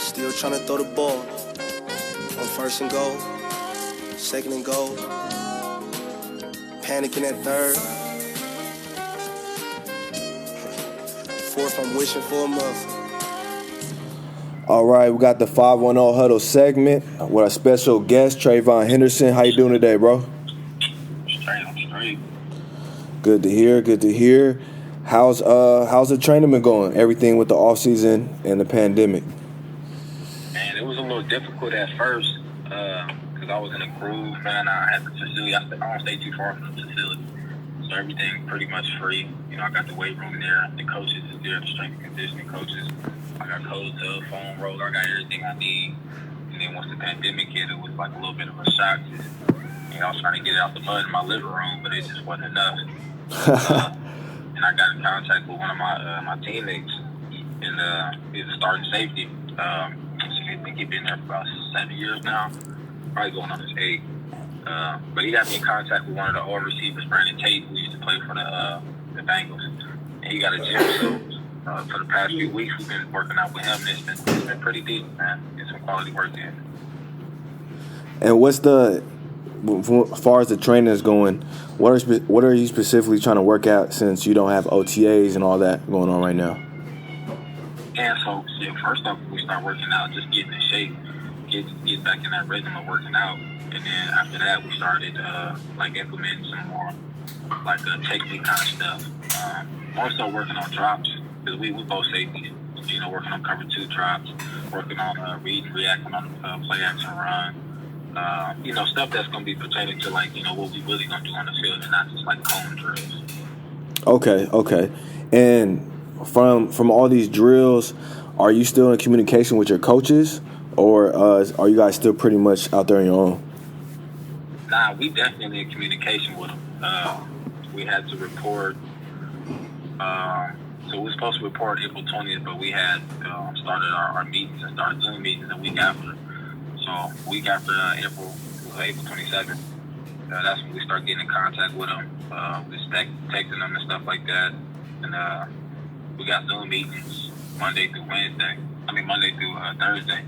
Still trying to throw the ball. On first and goal, second and goal. Panicking at third. Fourth, I'm wishing for a muff. All right, we got the 510 Huddle segment with our special guest, Trayvon Henderson. How you doing today, bro? Straight. Good to hear. How's the training been going? Everything with the off season and the pandemic. Man, it was a little difficult at first because I was in a groove, man. I had the facility. I don't stay too far from the facility, so everything pretty much free. I got the weight room there. The coaches is there, the strength and conditioning coaches. I got cold tub, foam roller. I got everything I need. And then once the pandemic hit, it was like a little bit of a shock. I was trying to get it out the mud in my living room, but it just wasn't enough. And I got in contact with one of my teammates, and he's a starting safety. I think he's been there for about 7 years now, probably going on his 8. But he got me in contact with one of the old receivers, Brandon Tate, who used to play for the Bengals. And he got a gym, so for the past few weeks we've been working out with him, and it's been pretty decent, man. Get some quality work in. And as far as the training is going, what are you specifically trying to work out since you don't have OTAs and all that going on right now? Yeah, so first off, we start working out, just getting in shape, get back in that rhythm of working out, and then after that, we started implementing some more technique kind of stuff. More so working on drops because we both safeties. Working on cover 2 drops, working on reading, reacting on the play action run. Stuff that's going to be pertaining to what we really going to do on the field and not just cone drills. Okay. And from all these drills, are you still in communication with your coaches, or are you guys still pretty much out there on your own? Nah, we definitely in communication with them. We had to report. So we were supposed to report April 20th, but we had started our meetings and started Zoom meetings a week after. So week after April 27th, that's when we start getting in contact with them. We texting them and stuff like that. And we got Zoom meetings Monday through Thursday.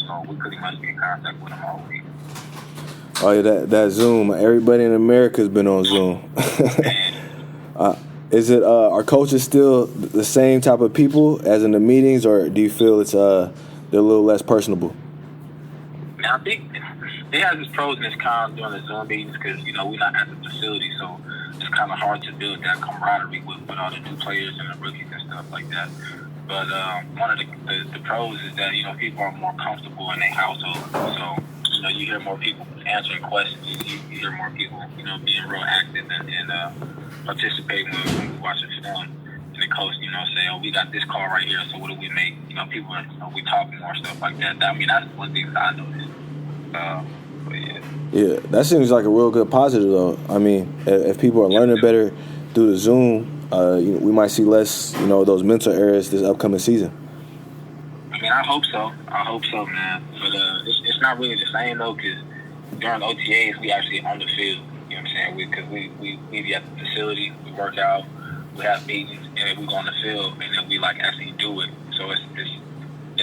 So we pretty much be in contact with them all week. Oh yeah, that Zoom. Everybody in America's been on Zoom. Is it are coaches still the same type of people as in the meetings, or do you feel they're a little less personable? I think it has its pros and its cons during the Zoom meetings because, we're not at the facility, so it's kind of hard to build that camaraderie with all the new players and the rookies and stuff like that. But one of the pros is that, people are more comfortable in their household. So, you hear more people answering questions. You hear more people, being real active and participating when we watch a film. And the coach, say, oh, we got this call right here, so what do we make? People are, we talking more, stuff like that. I mean, that's one thing that I noticed. Yeah, that seems like a real good positive, though. I mean, if people are learning better through the Zoom, we might see less, those mental errors this upcoming season. I mean, I hope so, man. But it's not really the same, though, because during OTAs, we actually on the field. You know what I'm saying? Because we be at the facility, we work out, we have meetings, and then we go on the field, and then we actually do it. So it's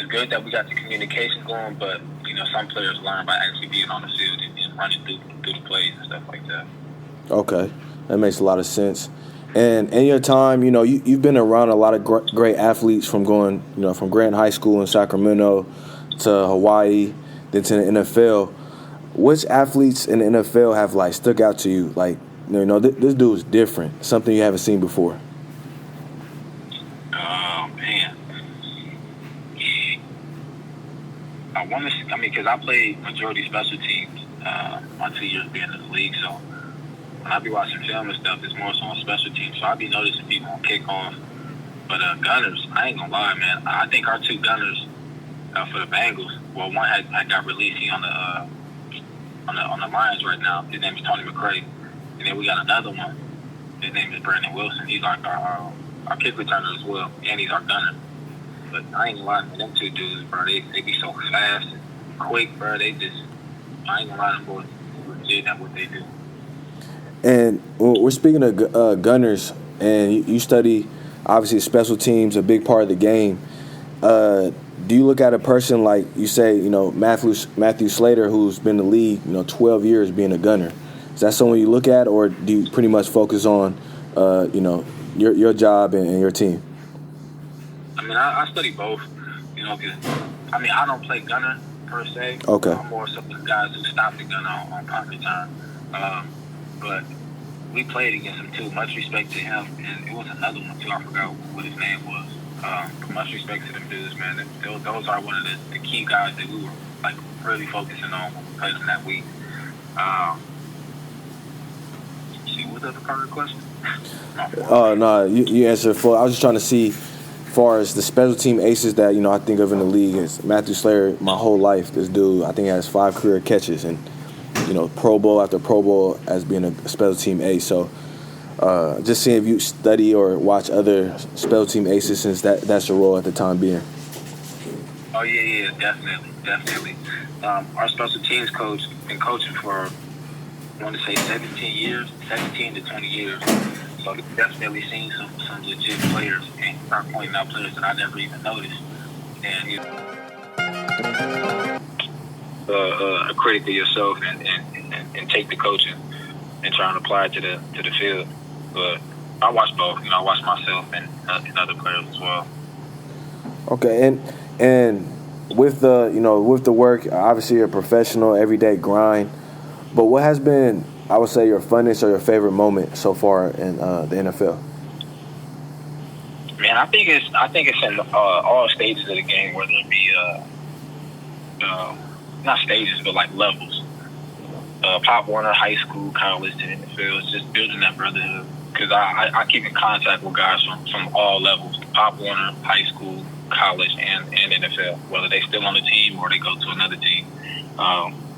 good that we got the communication going, but some players learn by actually being on the field and running through the plays and stuff like that. Okay, that makes a lot of sense. And in your time, you've been around a lot of great athletes from going, from Grant High School in Sacramento to Hawaii, then to the NFL. Which athletes in the NFL have stuck out to you? This dude is different, something you haven't seen before. Man. Because I played majority special teams my 2 years being in the league, so when I be watching film and stuff, it's more so on special teams. So I be noticing people on kickoff. But gunners, I ain't gonna lie, man. I think our 2 gunners for the Bengals. Well, one had got released. He on the Lions right now. His name is Tony McCray, and then we got another one. His name is Brandon Wilson. He's our kick returner as well, and he's our gunner. But I ain't gonna lie, man. Them 2 dudes, bro, they be so fast and quick, bro. I ain't gonna lie, them boys legit at what they do. And we're speaking of gunners, and you study, obviously, special teams, a big part of the game. do you look at a person like you say, Matthew Slater, who's been in the league, 12 years being a gunner? Is that someone you look at, or do you pretty much focus on, your job and your team? I mean, I study both, because, I don't play gunner per se. Okay. I'm more so the guys who stop the gunner on proper time. But we played against him, too. Much respect to him. And it was another one, too. I forgot what his name was. But much respect to them dudes, man. Those are one of the key guys that we were, really focusing on when we played them that week. See, what's the other part of the question? No, you answered full. I was just trying to see, as far as the special team aces that, I think of in the league, is Matthew Slater. My whole life, this dude, I think, has 5 career catches and, Pro Bowl after Pro Bowl as being a special team ace. So just seeing if you study or watch other special team aces, since that's your role at the time being. Oh, yeah, definitely. Our special teams coach been coaching for, I want to say 17 to 20 years. So they've definitely seen some legit players and start pointing out players that I never even noticed. And, a critic of yourself and take the coaching and try and apply it to the field. But I watch both. I watch myself and other players as well. Okay, and with the work, obviously you're a professional, everyday grind. But what has been, I would say, your funnest or your favorite moment so far in the NFL? Man, I think it's in all stages of the game, whether it be not stages, but levels. Pop Warner, high school, college, and NFL. It's just building that brotherhood. Because I keep in contact with guys from all levels: Pop Warner, high school, college, and NFL. Whether they still on the team or they go to another team,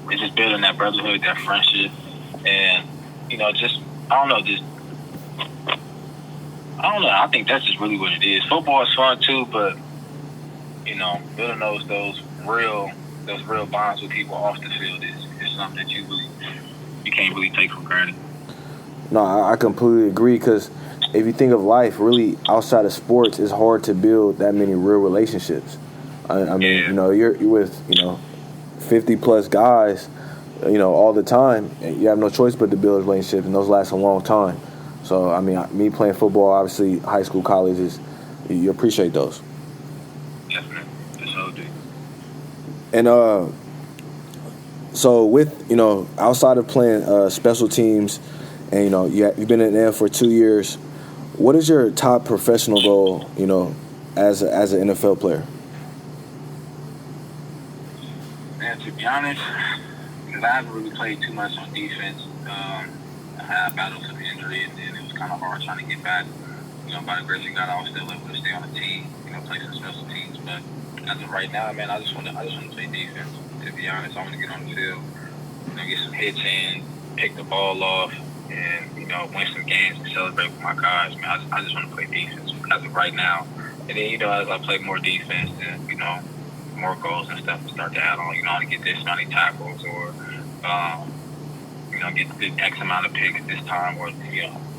it's just building that brotherhood, that friendship, and I think that's just really what it is. Football is fun too, but building those real bonds with people off the field is something that you can't really take for granted. No, I completely agree, because if you think of life, really outside of sports, it's hard to build that many real relationships. I mean, you're with 50 plus guys, all the time. You have no choice but to build relationships, and those last a long time. So, I mean, me playing football, obviously, high school, college, you appreciate those. Definitely. That's so deep. And so with, outside of playing special teams, and, you've been in the NFL for 2 years, what is your top professional goal, as an NFL player? Man, to be honest, because I haven't really played too much on defense, I had battled some injury, and it was kind of hard trying to get back. By the grace of God, I was still able to stay on the team, play some special teams. But as of right now, man, I just want to play defense. To be honest, I want to get on the field, get some hits in, pick the ball off, and win some games and celebrate with my guys. Man, I just want to play defense as of right now. And then as I play more defense, then more goals and stuff to start to add on. To get this many tackles or get the X amount of picks this time, or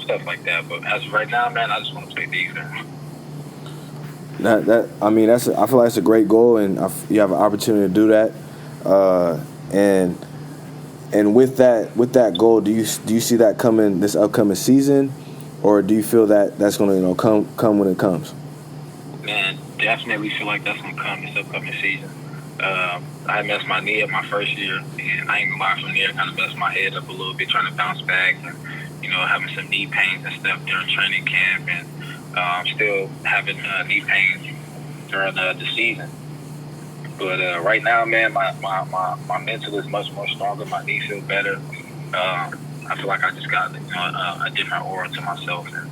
stuff like that. But as of right now, man, I just want to play defense. I feel like it's a great goal, and you have an opportunity to do that. And with that goal, do you see that coming this upcoming season, or do you feel that that's going to come when it comes? Man, definitely feel like that's going to come this upcoming season. I messed my knee up my first year, and I ain't gonna lie, from there, kind of messed my head up a little bit trying to bounce back, and having some knee pains and stuff during training camp, and still having knee pains during the season. But right now, man, my mental is much more stronger. My knee feels better. I feel like I just got a different aura to myself, and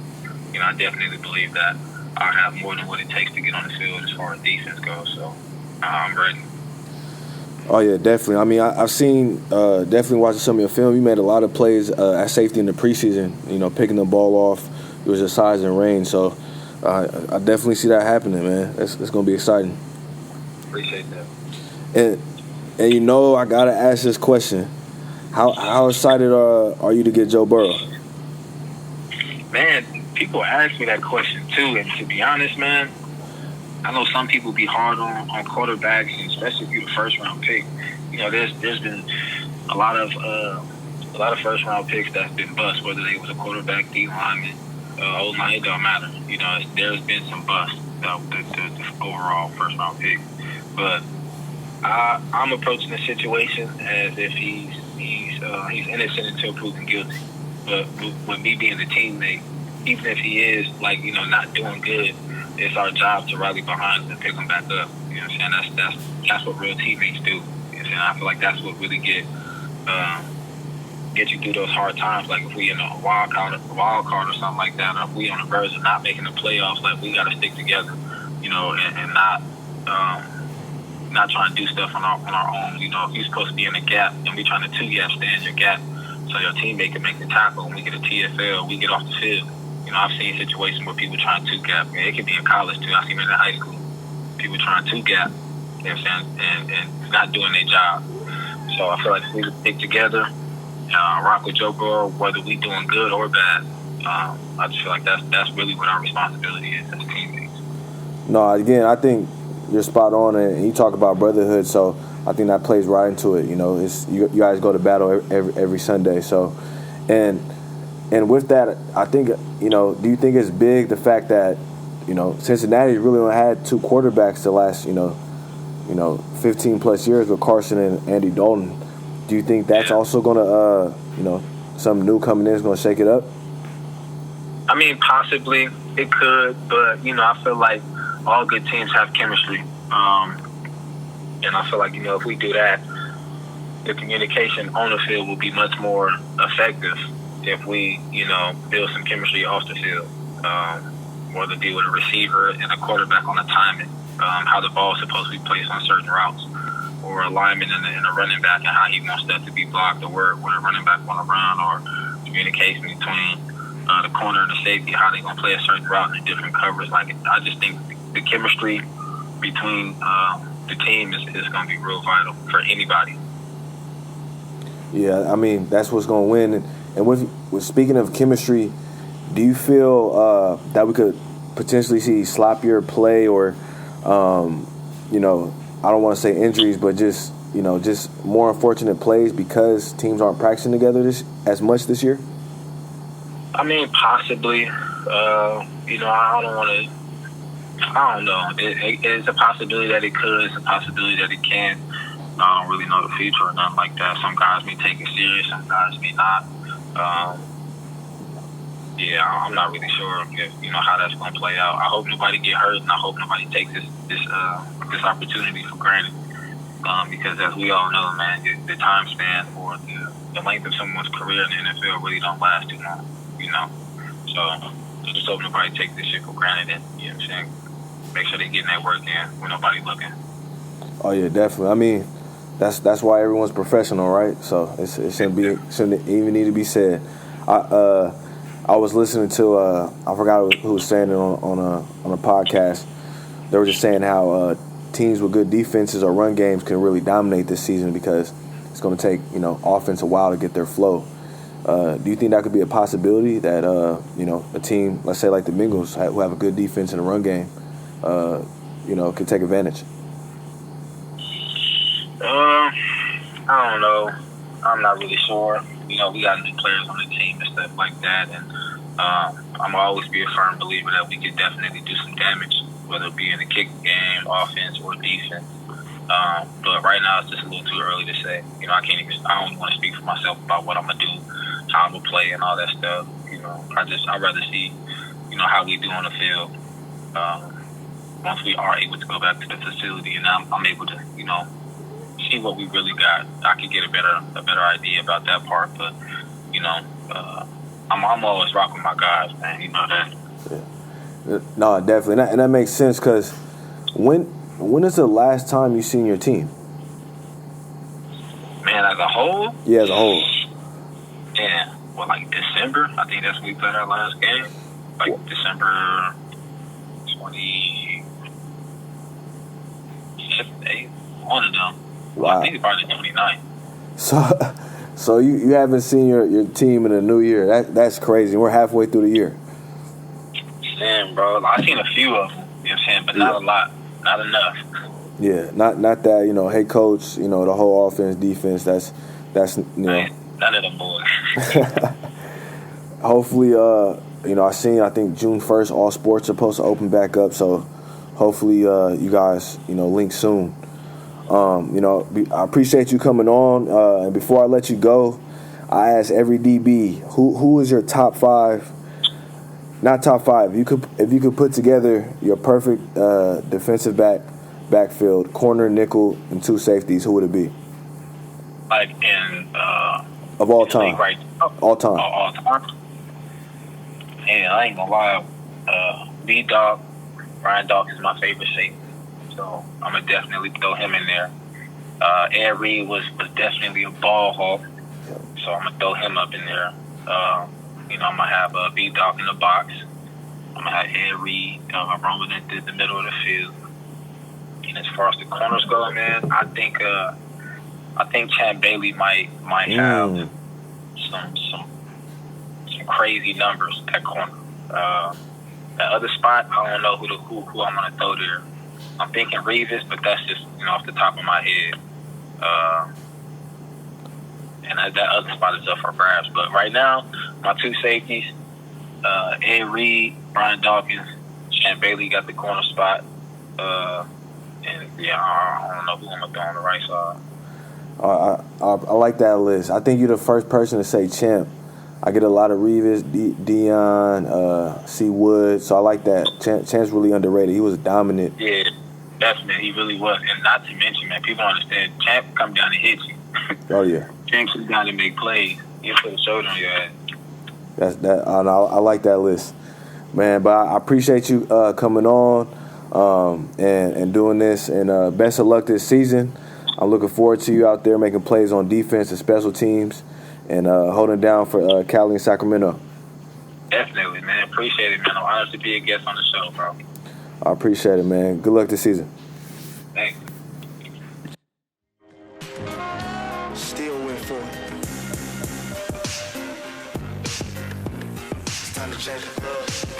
I definitely believe that I have more than what it takes to get on the field as far as defense goes. So I'm ready. Oh yeah, definitely. I mean, I've seen definitely watching some of your film. You made a lot of plays at safety in the preseason. Picking the ball off. It was your size and range. So I definitely see that happening, man. It's going to be exciting. Appreciate that. And I gotta ask this question: How excited are you to get Joe Burrow? Man, people ask me that question too, and to be honest, man, I know some people be hard on quarterbacks, and especially if you're the first round pick. You know, there's been a lot of first round picks that's been bust, whether they was a quarterback, D lineman, O-line, it don't matter. You know, there's been some bust the overall first round pick. But I'm approaching the situation as if he's innocent until proven guilty. But with me being the teammate, even if he is not doing good, it's our job to rally behind him and pick him back up. You know what I'm saying? That's what real teammates do. You know what I'm saying? I feel like that's what really get you through those hard times. Like if we in a wild card or something like that, or if we on the verge of not making the playoffs, like we got to stick together, you know, and not trying to do stuff on our own. You know, if you're supposed to be in a gap and we trying to two-gap, stay in your gap so your teammate can make the tackle and we get a TFL, we get off the field. You know, I've seen situations where people trying to two-gap. It could be in college, too. I've seen it in high school. People trying to two-gap, you know what I'm saying, and not doing their job. So I feel like if we stick together, rock with Joe Burrow, whether we doing good or bad, I just feel like that's really what our responsibility is as teammates. No, again, I think you're spot on, and you talk about brotherhood, so I think that plays right into it. You know, it's you guys go to battle every Sunday. So, and with that, I think, you know, do you think it's big the fact that, you know, Cincinnati really only had two quarterbacks the last, 15 plus years with Carson and Andy Dalton? Do you think that's also going to, something new coming in is going to shake it up? I mean, possibly it could, but, you know, I feel like all good teams have chemistry. And I feel like, you know, if we do that, the communication on the field will be much more effective if we, you know, build some chemistry off the field. Whether deal with a receiver and a quarterback on the timing, how the ball is supposed to be placed on certain routes, or a lineman and a running back and how he wants that to be blocked, or where a running back want to run, or communication between the corner and the safety, how they going to play a certain route in different covers. Like, I just think the chemistry between the team is going to be real vital for anybody. Yeah, I mean, that's what's going to win. And with speaking of chemistry, do you feel that we could potentially see sloppier play or, I don't want to say injuries, but just more unfortunate plays because teams aren't practicing together as much this year? I mean, possibly. I don't know. It's a possibility that it could. It's a possibility that it can. I don't really know the future or nothing like that. Some guys may take it serious. Some guys may not. I'm not really sure how that's going to play out. I hope nobody get hurt, and I hope nobody takes this opportunity for granted. Because as we all know, man, the time span or the length of someone's career in the NFL really don't last too long. You know, so I just hope nobody takes this shit for granted, and you know what I'm saying, make sure they getting that work in when nobody looking. Oh yeah, definitely. I mean, that's why everyone's professional, right? So it shouldn't even need to be said. I was listening to I forgot who was saying it on a podcast. They were just saying how teams with good defenses or run games can really dominate this season because it's going to take offense a while to get their flow. Do you think that could be a possibility that a team, let's say like the Bengals, who have a good defense and a run game, could take advantage? I don't know. I'm not really sure. We got new players on the team and stuff like that, and I'm always be a firm believer that we could definitely do some damage, whether it be in the kicking game, offense, or defense. But right now, it's just a little too early to say. I don't want to speak for myself about what I'm gonna do, how I'm gonna play, and all that stuff. I'd rather see, how we do on the field. Once we are able to go back to the facility, and I'm able to, see what we really got, I could get a better idea about that part. But I'm always rocking my guys, man. You know that. Yeah. No, definitely, and that makes sense because when is the last time you seen your team? Man, as a whole? Yeah, as a whole. Yeah, like December. I think that's when we played our last game. Like December 28th, one of them. Wow. I think it's probably the 29th. So you haven't seen your team in a new year. That's crazy. We're halfway through the year. Damn, bro. I've seen a few of them, you know what I'm saying, but not a lot. not enough. Yeah, not that, hey coach, the whole offense, defense, that's None of them boys. Hopefully, I think June 1st, all sports are supposed to open back up, so hopefully you guys, link soon. I appreciate you coming on, and before I let you go, I ask every DB, who is your top 5, not top 5, if you could put together your perfect defensive backfield, corner, nickel, and 2 safeties, who would it be? Like in of all time. Right? All time. All time. And I ain't gonna lie, B-Dog, Ryan Dog is my favorite safety. So I'm gonna definitely throw him in there. Ed Reed was definitely a ball hawk. So I'm gonna throw him up in there. I'm gonna have B-Dog in the box. I'm gonna have Ed Reed roaming into the middle of the field. And as far as the corners go, man, I think Chad Bailey might have some crazy numbers at corner. That other spot, I don't know who I'm gonna throw there. I'm thinking Revis, but that's just off the top of my head. And that other spot is up for grabs. But right now, my 2 safeties, Ed Reed, Brian Dawkins, Chad Bailey got the corner spot. And yeah, I don't know who I'm gonna throw on the right side. I like that list. I think you're the first person to say Champ. I get a lot of Revis, Dion, C. Wood, so I like that. Champ's really underrated. He was dominant. Yeah, definitely, he really was. And not to mention, man, people don't understand, Champ come down and hit you. Oh yeah. Champ comes down and make plays. He'll put a shoulder on your head. I like that list, man. But I appreciate you coming on and doing this. And best of luck this season. I'm looking forward to you out there making plays on defense and special teams and holding down for Cali and Sacramento. Definitely, man. Appreciate it, man. I'm honored to be a guest on the show, bro. I appreciate it, man. Good luck this season. Thanks. Still went for it. It's time to change the club.